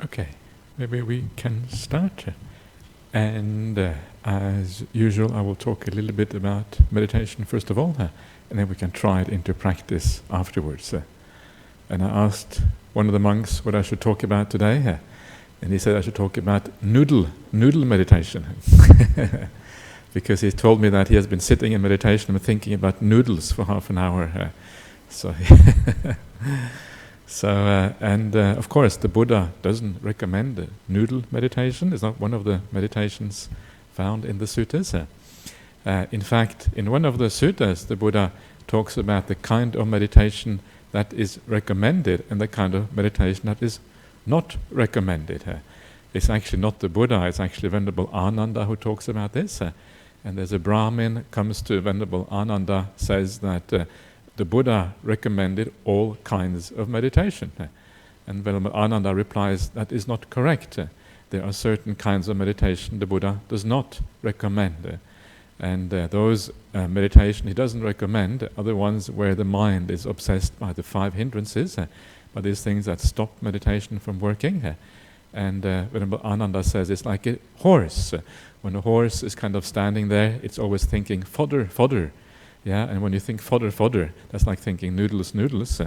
Okay, maybe we can start. And as usual, I will talk a little bit about meditation first of all, and then we can try it into practice afterwards. And I asked one of the monks what I should talk about today, and he said I should talk about noodle meditation. Because he told me that he has been sitting in meditation and thinking about noodles for half an hour. Of course, the Buddha doesn't recommend noodle meditation. It's not one of the meditations found in the suttas. In fact, in one of the suttas, the Buddha talks about the kind of meditation that is recommended and the kind of meditation that is not recommended. It's actually not the Buddha, it's actually Venerable Ananda who talks about this. And there's a Brahmin comes to Venerable Ananda, says that the Buddha recommended all kinds of meditation. And Venerable Ananda replies, that is not correct. There are certain kinds of meditation the Buddha does not recommend. And those meditation he doesn't recommend are the ones where the mind is obsessed by the 5 hindrances, by these things that stop meditation from working. And Venerable Ananda says it's like a horse. When a horse is kind of standing there, it's always thinking fodder, fodder. Yeah, and when you think fodder, fodder, that's like thinking noodles, noodles,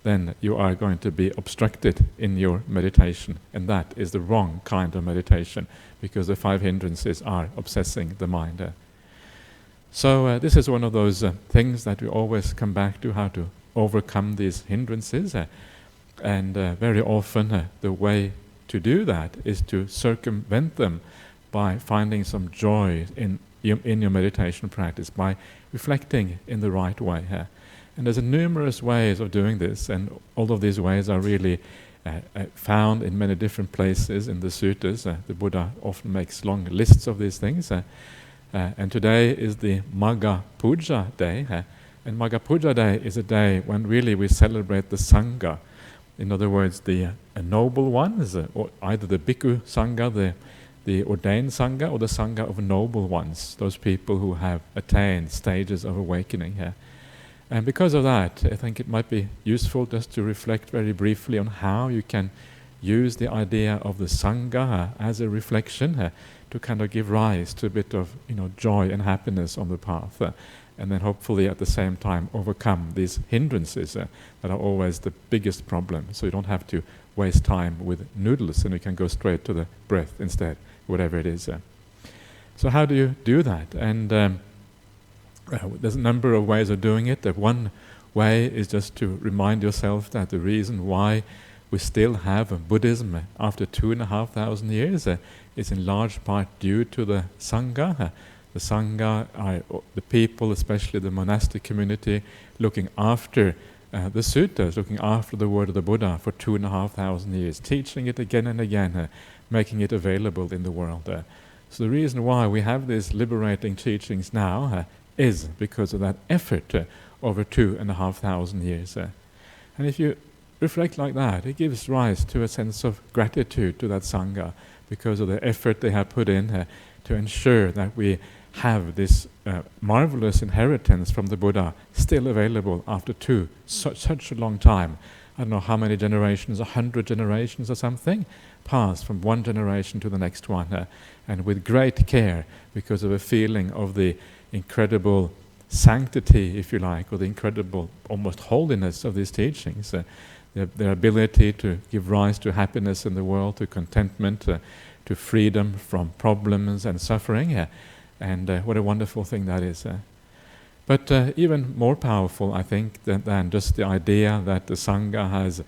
then you are going to be obstructed in your meditation. And that is the wrong kind of meditation, because the 5 hindrances are obsessing the mind. So this is one of those things that we always come back to, how to overcome these hindrances. And very often the way to do that is to circumvent them by finding some joy in your meditation practice, by reflecting in the right way. And there's numerous ways of doing this, and all of these ways are really found in many different places in the suttas. The Buddha often makes long lists of these things. And today is the Magga Puja day. And Magga Puja day is a day when really we celebrate the Sangha. In other words, the noble ones, or either the Bhikkhu Sangha, the ordained Sangha, or the Sangha of noble ones, those people who have attained stages of awakening here. And because of that, I think it might be useful just to reflect very briefly on how you can use the idea of the Sangha as a reflection to kind of give rise to a bit of joy and happiness on the path, and then hopefully at the same time overcome these hindrances that are always the biggest problem. So you don't have to waste time with noodles, and you can go straight to the breath instead, whatever it is. So how do you do that? And there's a number of ways of doing it. One way is just to remind yourself that the reason why we still have Buddhism after 2,500 years is in large part due to the Sangha. The Sangha are the people, especially the monastic community, looking after the suttas, looking after the word of the Buddha for 2,500 years, teaching it again and again, making it available in the world. So the reason why we have these liberating teachings now is because of that effort over 2,500 years. And if you reflect like that, it gives rise to a sense of gratitude to that Sangha, because of the effort they have put in to ensure that we have this marvelous inheritance from the Buddha still available after such a long time. I don't know how many generations, 100 generations or something, passed from one generation to the next one, and with great care, because of a feeling of the incredible sanctity, if you like, or the incredible almost holiness of these teachings, their ability to give rise to happiness in the world, to contentment, to freedom from problems and suffering. And what a wonderful thing that is. But even more powerful, I think, than just the idea that the Sangha has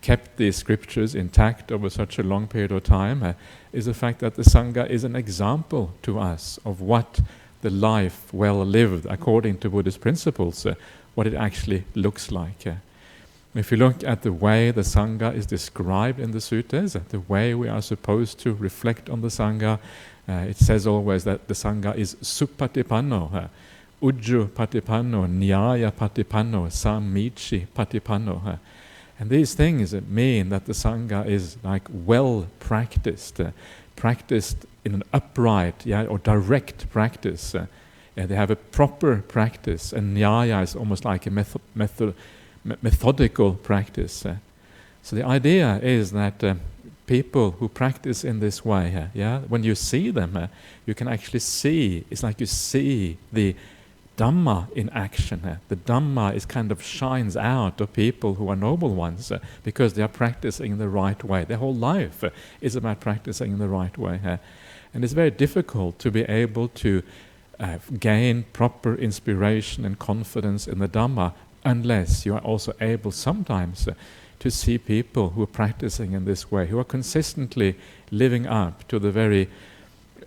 kept these scriptures intact over such a long period of time, is the fact that the Sangha is an example to us of what the life well lived according to Buddhist principles, what it actually looks like. If you look at the way the Sangha is described in the suttas, the way we are supposed to reflect on the Sangha, it says always that the Sangha is supatipanno, ujju patipanno, nyaya patipanno, samichi patipanno. And these things mean that the Sangha is like well practiced, practiced in an upright or direct practice. They have a proper practice, and nyaya is almost like a methodical practice. So the idea is that people who practice in this way, when you see them, you can actually see, it's like you see the Dhamma in action. The Dhamma is kind of shines out of people who are noble ones because they are practicing in the right way. Their whole life is about practicing in the right way. And it's very difficult to be able to gain proper inspiration and confidence in the Dhamma unless you are also able sometimes to see people who are practicing in this way, who are consistently living up to the very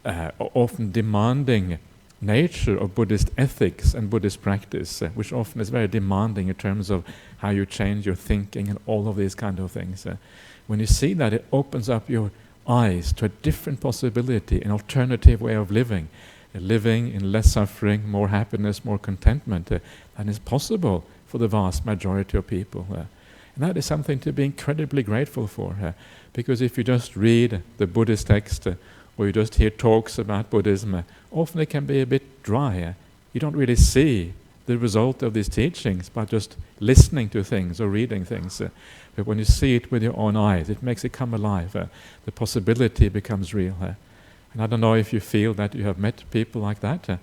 often demanding nature of Buddhist ethics and Buddhist practice, which often is very demanding in terms of how you change your thinking and all of these kind of things. When you see that, it opens up your eyes to a different possibility, an alternative way of living in less suffering, more happiness, more contentment than is possible for the vast majority of people. And that is something to be incredibly grateful for, because if you just read the Buddhist text or you just hear talks about Buddhism, often it can be a bit dry. You don't really see the result of these teachings by just listening to things or reading things. But when you see it with your own eyes, it makes it come alive. The possibility becomes real. And I don't know if you feel that you have met people like that, but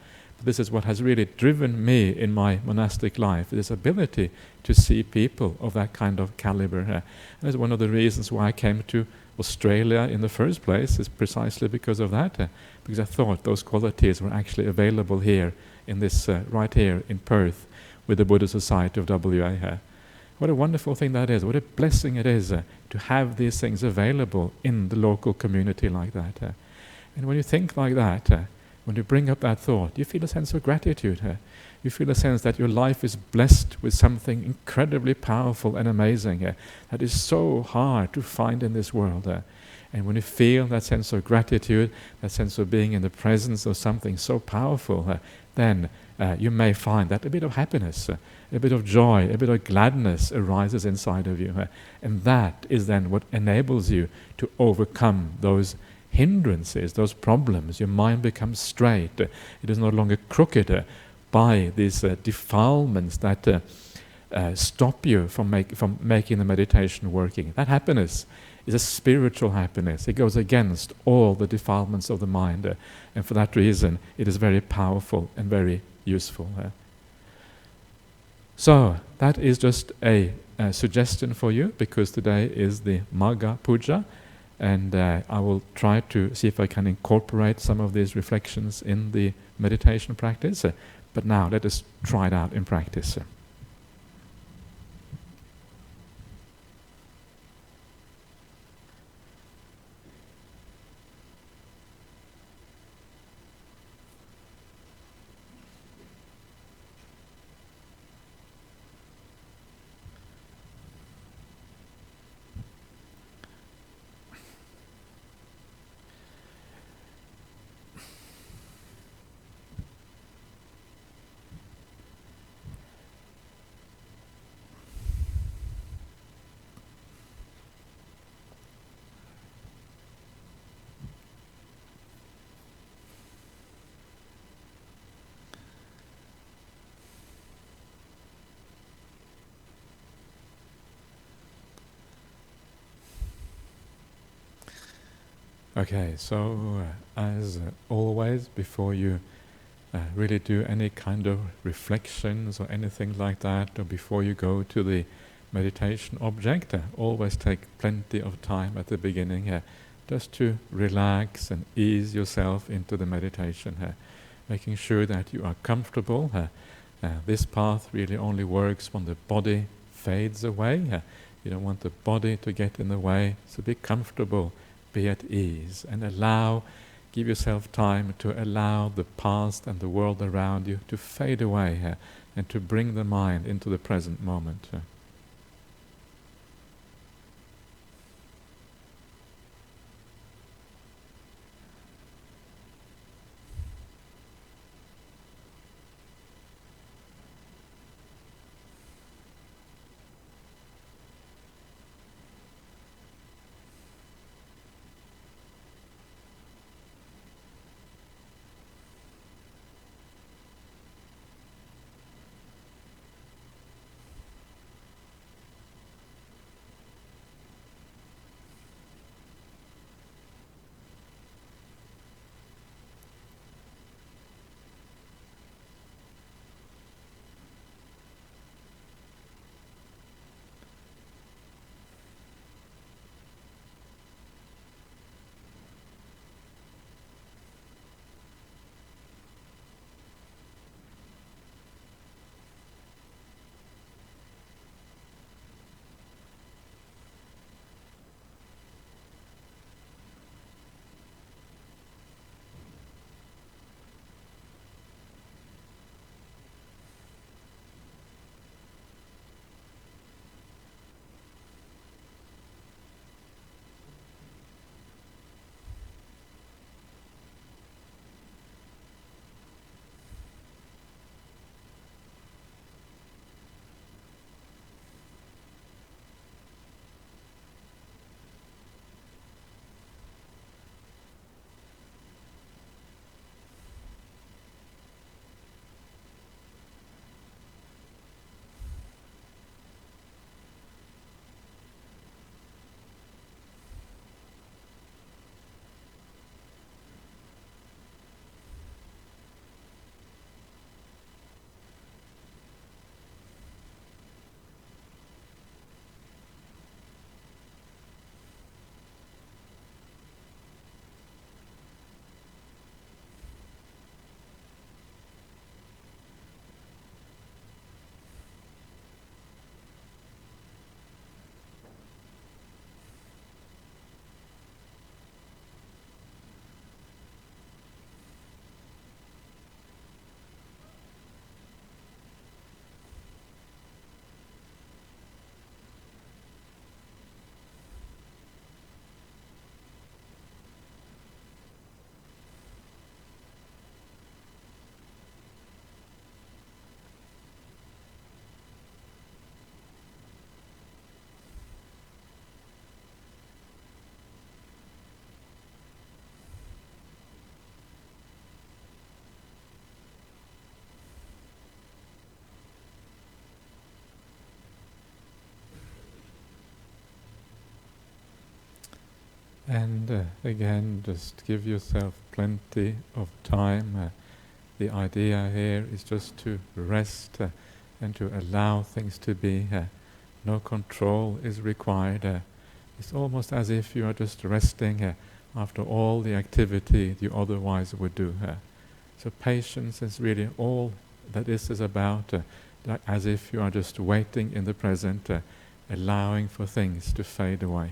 this is what has really driven me in my monastic life, this ability to see people of that kind of caliber. And that's one of the reasons why I came to Australia in the first place, is precisely because of that, because I thought those qualities were actually available here, in this right here in Perth, with the Buddhist Society of WA. What a wonderful thing that is, what a blessing it is to have these things available in the local community like that. And when you think like that, when you bring up that thought, you feel a sense of gratitude. You feel a sense that your life is blessed with something incredibly powerful and amazing that is so hard to find in this world. And when you feel that sense of gratitude, that sense of being in the presence of something so powerful, then you may find that a bit of happiness, a bit of joy, a bit of gladness arises inside of you. And that is then what enables you to overcome those hindrances, those problems. Your mind becomes straight. It is no longer crooked by these defilements that stop you from making the meditation working. That happiness is a spiritual happiness. It goes against all the defilements of the mind, and for that reason it is very powerful and very useful. So that is just a suggestion for you, because today is the Magga Puja, and I will try to see if I can incorporate some of these reflections in the meditation practice. But now let us try it out in practice. Okay, so as always, before you really do any kind of reflections or anything like that, or before you go to the meditation object, always take plenty of time at the beginning just to relax and ease yourself into the meditation, making sure that you are comfortable. This path really only works when the body fades away. You don't want the body to get in the way, so be comfortable. Be at ease and give yourself time to allow the past and the world around you to fade away and to bring the mind into the present moment. And again, just give yourself plenty of time. The idea here is just to rest and to allow things to be. No control is required. It's almost as if you are just resting after all the activity you otherwise would do. So patience is really all that this is about, like as if you are just waiting in the present, allowing for things to fade away.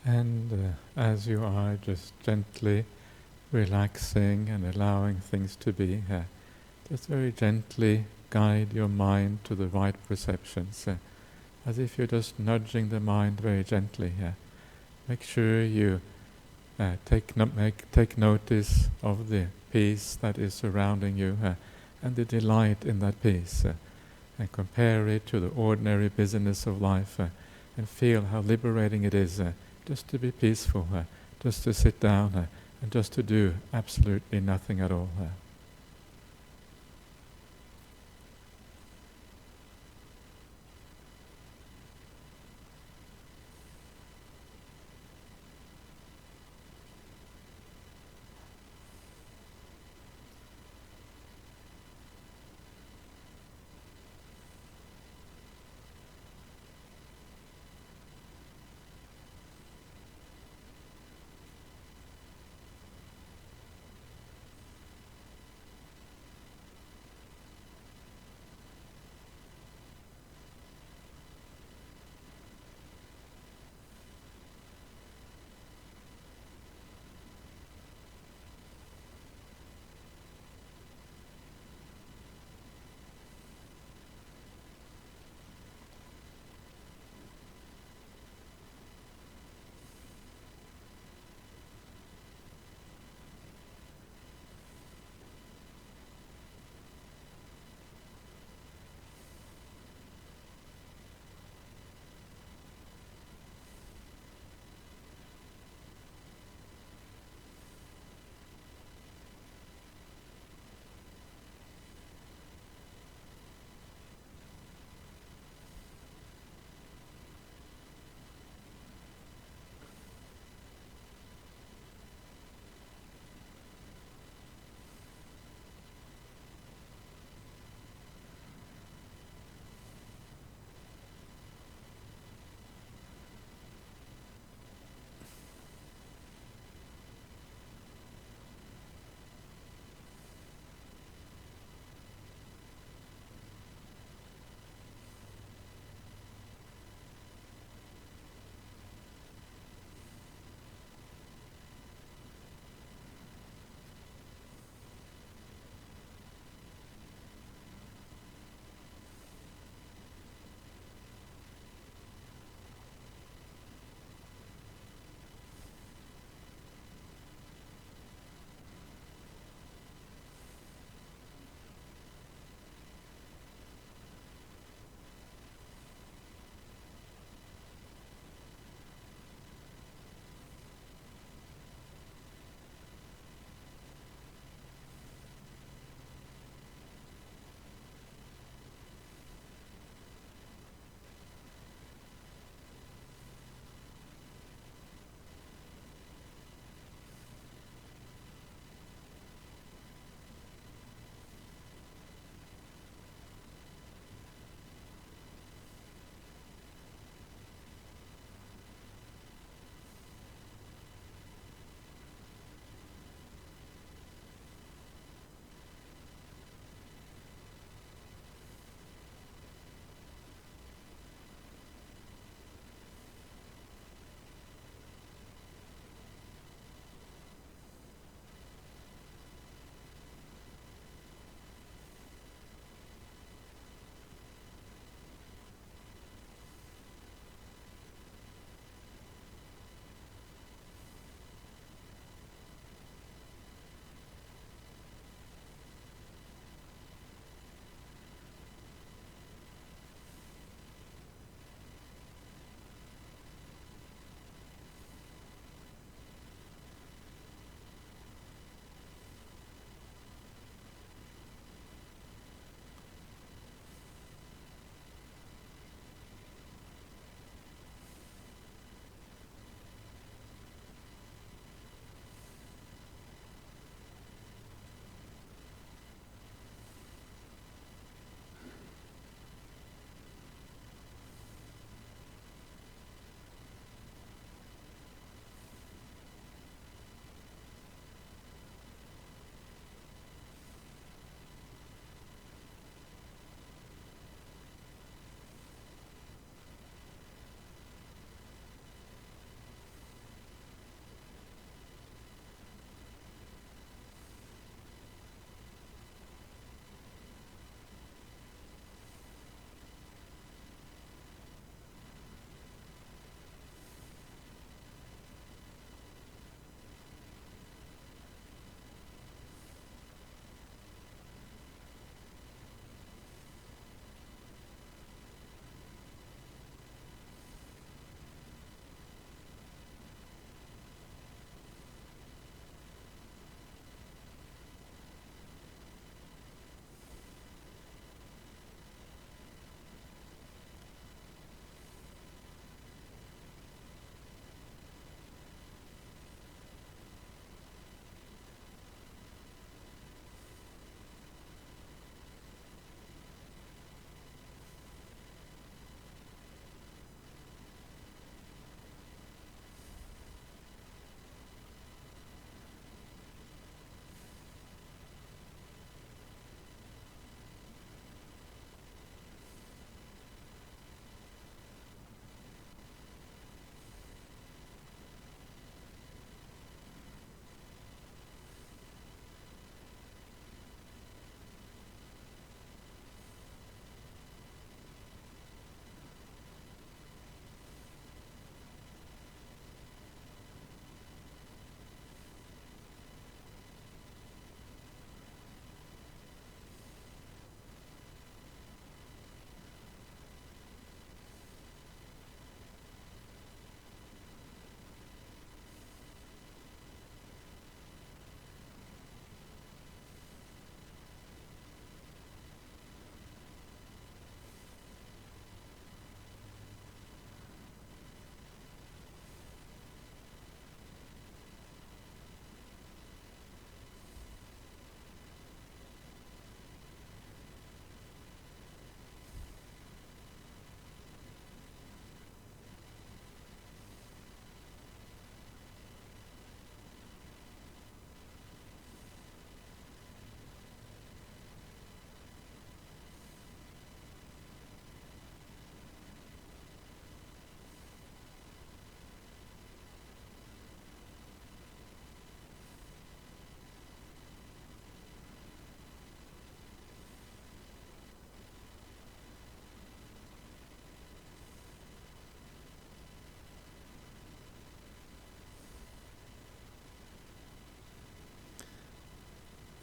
And as you are just gently relaxing and allowing things to be, just very gently guide your mind to the right perceptions, as if you're just nudging the mind very gently. Make sure you take notice of the peace that is surrounding you and the delight in that peace, and compare it to the ordinary busyness of life, and feel how liberating it is just to be peaceful, just to sit down and just to do absolutely nothing at all.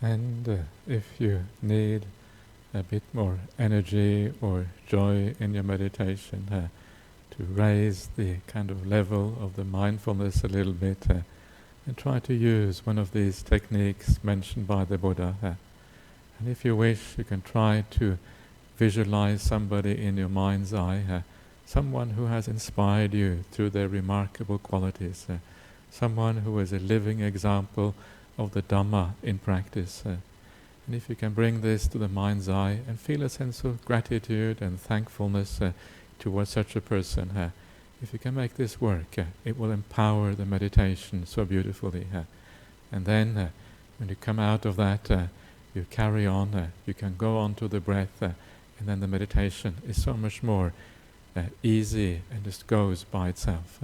And if you need a bit more energy or joy in your meditation, to raise the kind of level of the mindfulness a little bit, and try to use one of these techniques mentioned by the Buddha. And if you wish, you can try to visualize somebody in your mind's eye, someone who has inspired you through their remarkable qualities, someone who is a living example of the Dhamma in practice. And if you can bring this to the mind's eye and feel a sense of gratitude and thankfulness towards such a person, if you can make this work, it will empower the meditation so beautifully. And then, when you come out of that, you carry on, you can go on to the breath, and then the meditation is so much more easy and just goes by itself.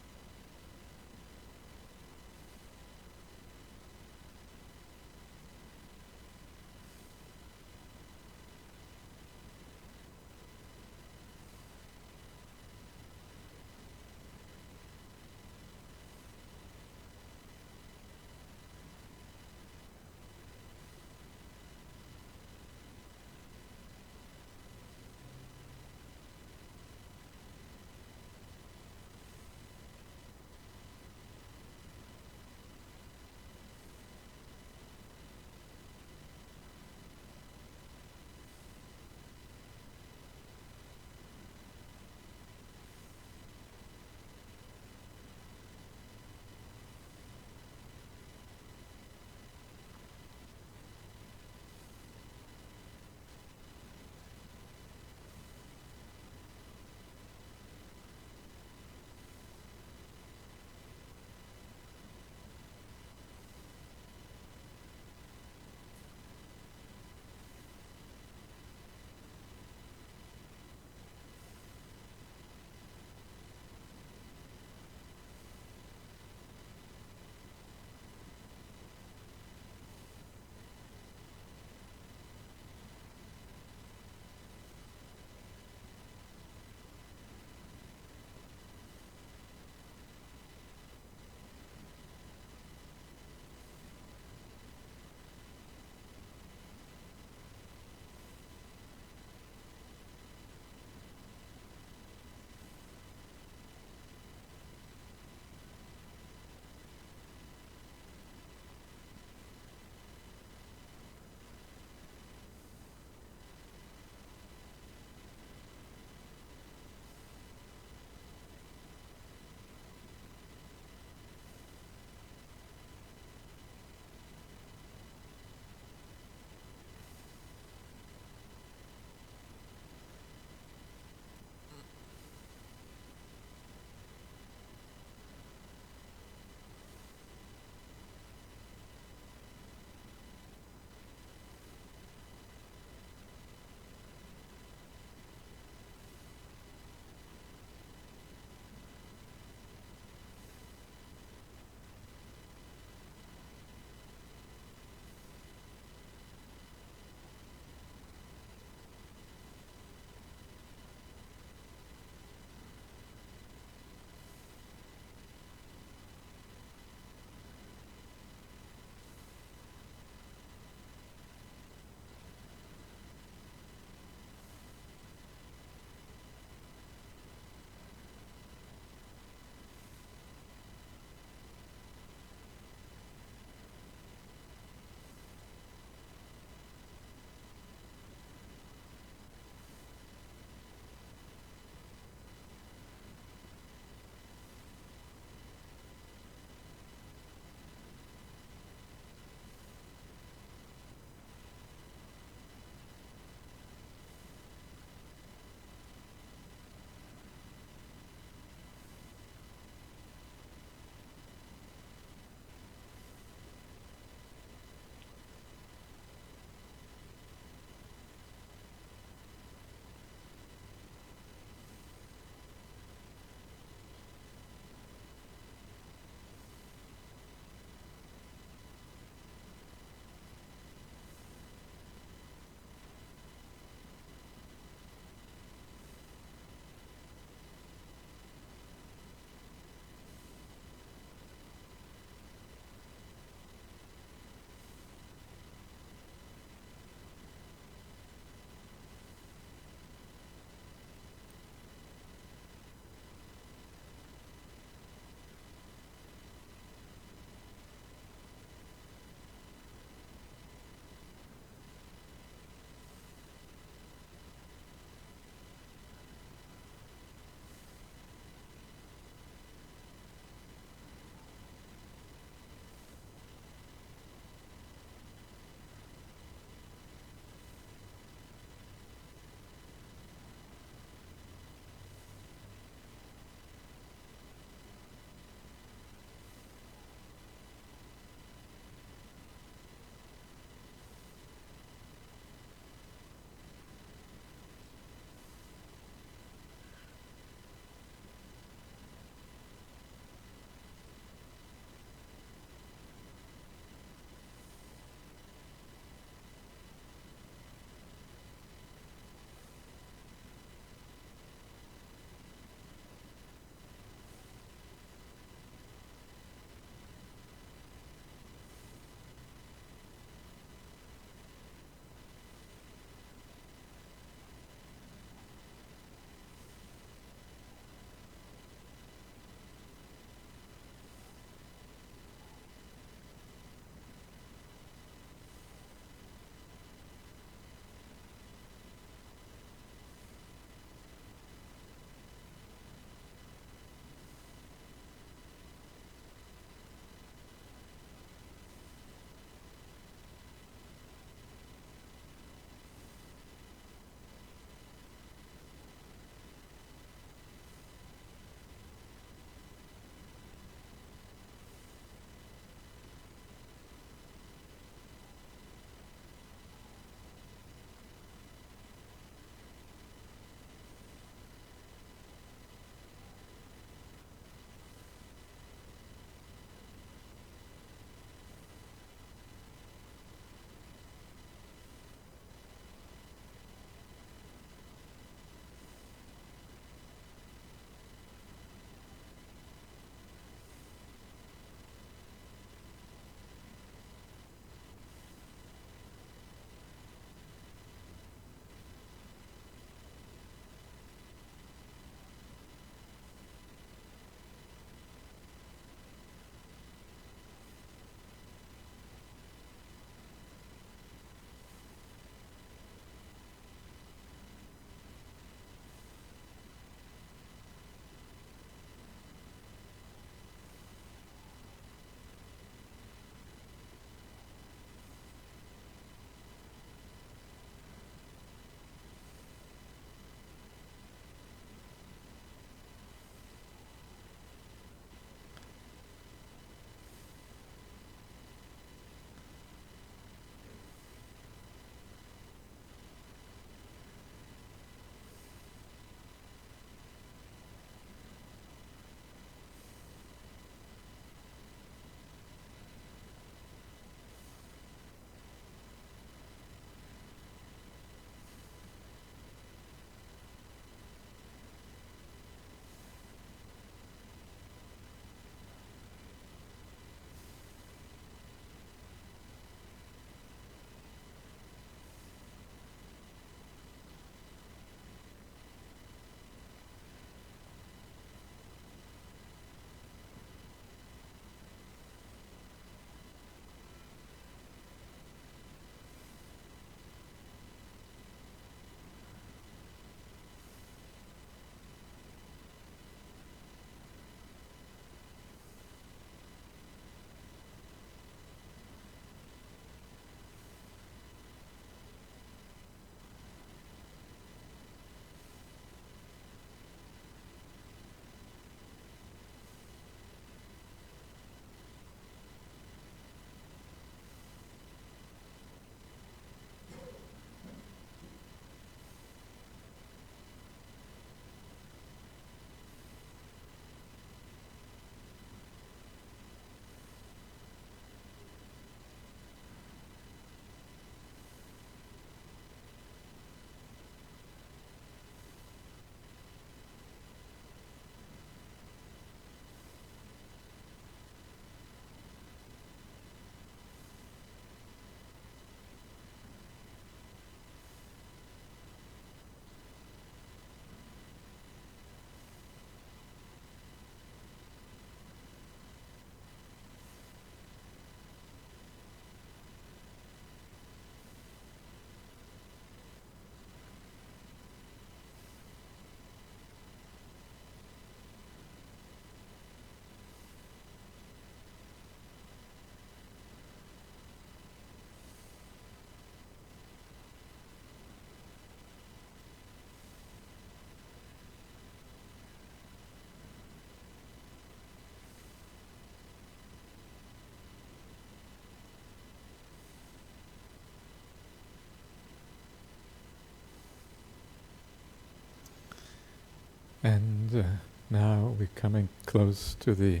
And now we're coming close to the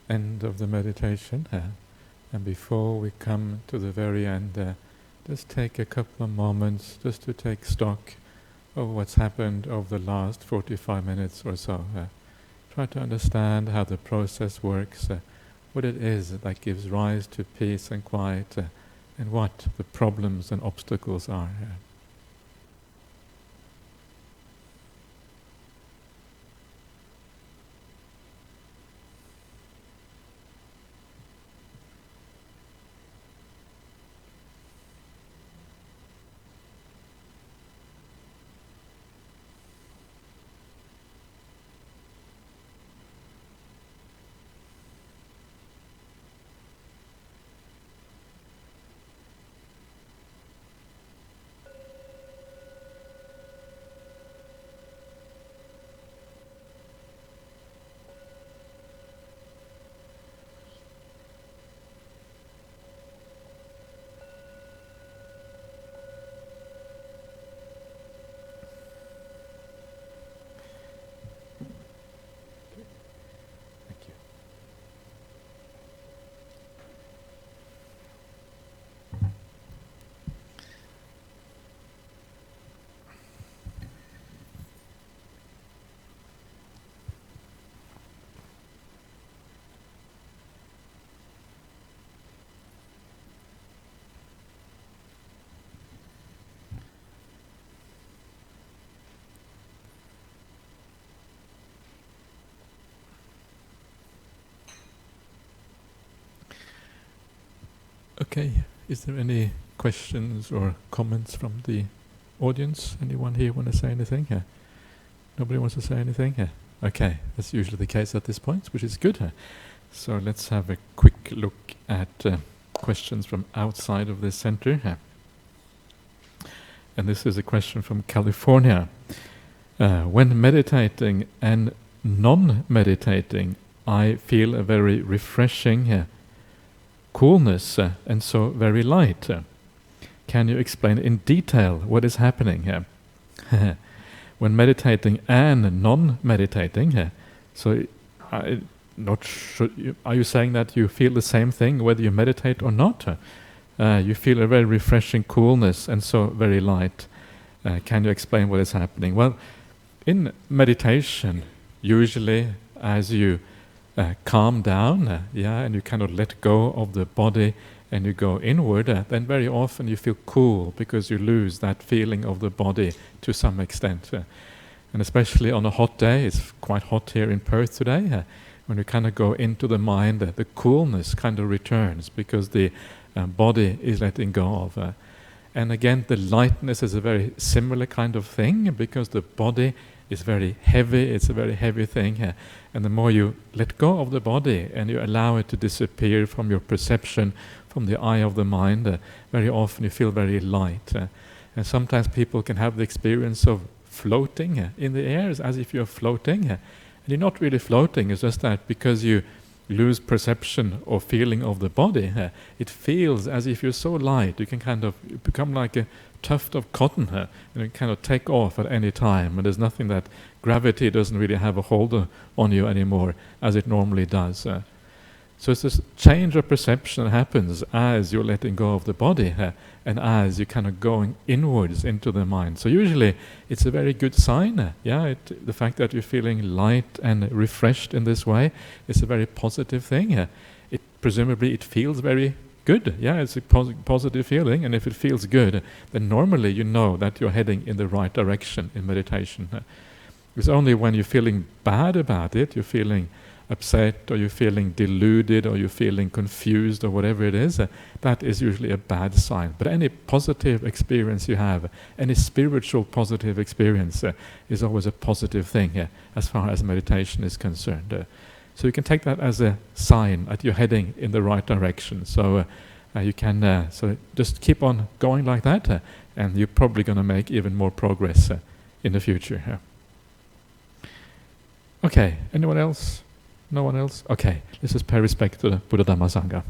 end of the meditation. And before we come to the very end, just take a couple of moments just to take stock of what's happened over the last 45 minutes or so. Try to understand how the process works, what it is that gives rise to peace and quiet, and what the problems and obstacles are. Thank you. Okay, is there any questions or comments from the audience? Anyone here want to say anything? Nobody wants to say anything? Okay, that's usually the case at this point, which is good. So let's have a quick look at questions from outside of this center. And this is a question from California. When meditating and non-meditating, I feel a very refreshing coolness and so very light. Can you explain in detail what is happening here? When meditating and non-meditating, so not sure, are you saying that you feel the same thing whether you meditate or not? You feel a very refreshing coolness and so very light. Can you explain what is happening? Well, in meditation, usually as you calm down, and you kind of let go of the body and you go inward, then very often you feel cool because you lose that feeling of the body to some extent. And especially on a hot day, it's quite hot here in Perth today, when you kind of go into the mind, the coolness kind of returns because the body is letting go of. And again, the lightness is a very similar kind of thing because the body is very heavy, it's a very heavy thing. And the more you let go of the body and you allow it to disappear from your perception, from the eye of the mind, very often you feel very light. And sometimes people can have the experience of floating in the air, as if you're floating. And you're not really floating, it's just that because you lose perception or feeling of the body, it feels as if you're so light, you can kind of become like a tuft of cotton, and you kind of take off at any time, and there's nothing that gravity doesn't really have a hold on you anymore as it normally does. So it's this change of perception that happens as you're letting go of the body and as you're kind of going inwards into the mind. So usually it's a very good sign. The fact that you're feeling light and refreshed in this way is a very positive thing. Presumably it feels very good. It's a positive feeling, and if it feels good, then normally you know that you're heading in the right direction in meditation. It's only when you're feeling bad about it, you're feeling upset, or you're feeling deluded, or you're feeling confused, or whatever it is, that is usually a bad sign. But any positive experience you have, any spiritual positive experience, is always a positive thing as far as meditation is concerned. So you can take that as a sign that you're heading in the right direction. So you can so just keep on going like that, and you're probably going to make even more progress in the future. Okay, anyone else? No one else? Okay, let's just pay respect to the Buddha Dhamma Sangha.